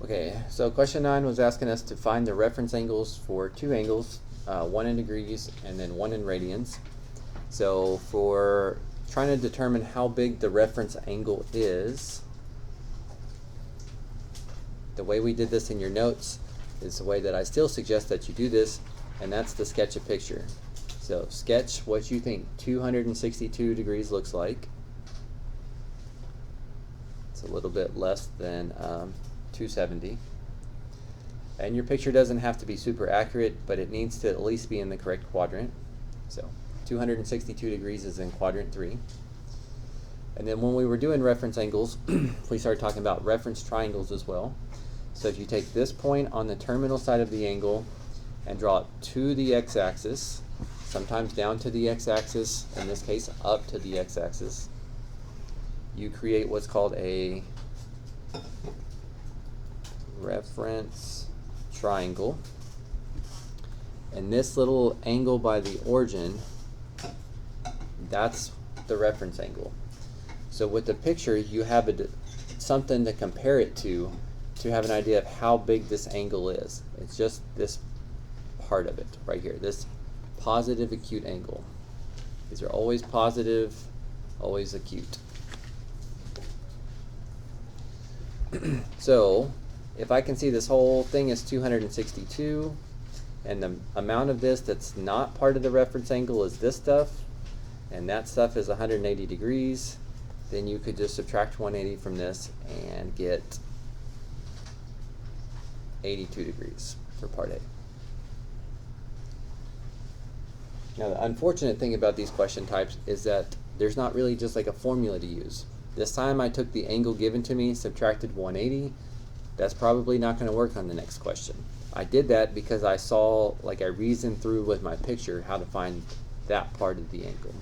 Okay, so question 9 was asking us to find the reference angles for two angles, one in degrees and then one in radians. So for trying to determine how big the reference angle is, the way we did this in your notes is the way that I still suggest that you do this, and that's to sketch a picture. So sketch what you think 262 degrees looks like. It's a little bit less than 270. And your picture doesn't have to be super accurate, but it needs to at least be in the correct quadrant. So 262 degrees is in quadrant 3. And then when we were doing reference angles, we started talking about reference triangles as well. So if you take this point on the terminal side of the angle and draw it to the x-axis, sometimes down to the x-axis, in this case up to the x-axis, you create what's called a reference triangle. And this little angle by the origin, that's the reference angle. So with the picture, you have something to compare it to have an idea of how big this angle is. It's just this part of it right here, this positive acute angle. These are always positive, always acute. So if I can see this whole thing is 262, and the amount of this that's not part of the reference angle is this stuff, and that stuff is 180 degrees, then you could just subtract 180 from this and get 82 degrees for part A. Now the unfortunate thing about these question types is that there's not really just like a formula to use. This time I took the angle given to me, subtracted 180. That's probably not going to work on the next question. I did that because I saw, like I reasoned through with my picture how to find that part of the angle.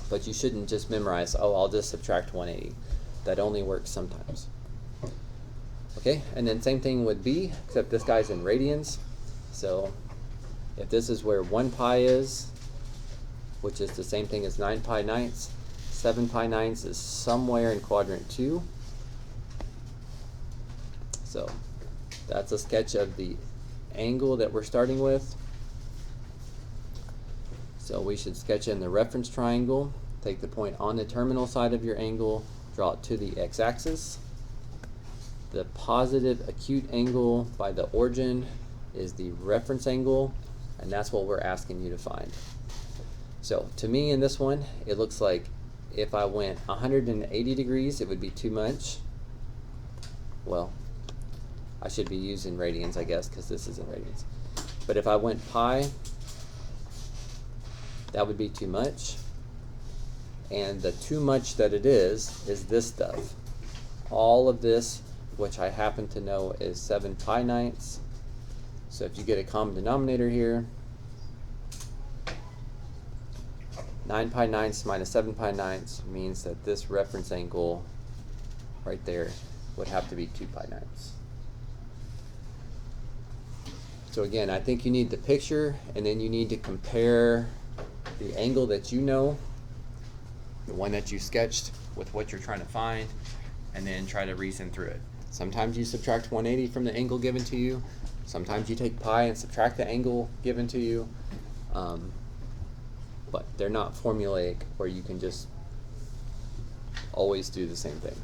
But you shouldn't just memorize, oh, I'll just subtract 180. That only works sometimes. Okay, and then same thing with B, except this guy's in radians. So if this is where 1 pi is, which is the same thing as 9 pi ninths, 7 pi ninths is somewhere in quadrant 2. So that's a sketch of the angle that we're starting with. So we should sketch in the reference triangle, take the point on the terminal side of your angle, draw it to the x-axis. The positive acute angle by the origin is the reference angle, and that's what we're asking you to find. So to me in this one, it looks like if I went 180 degrees, it would be too much. Well, I should be using radians, I guess, because this is in radians. But if I went pi, that would be too much. And the too much that it is this stuff. All of this, which I happen to know is 7 pi ninths. So if you get a common denominator here, 9 pi ninths minus 7 pi ninths means that this reference angle right there would have to be 2 pi ninths. So again, I think you need the picture, and then you need to compare the angle that you know, the one that you sketched, with what you're trying to find, and then try to reason through it. Sometimes you subtract 180 from the angle given to you. Sometimes you take pi and subtract the angle given to you. But they're not formulaic where you can just always do the same thing.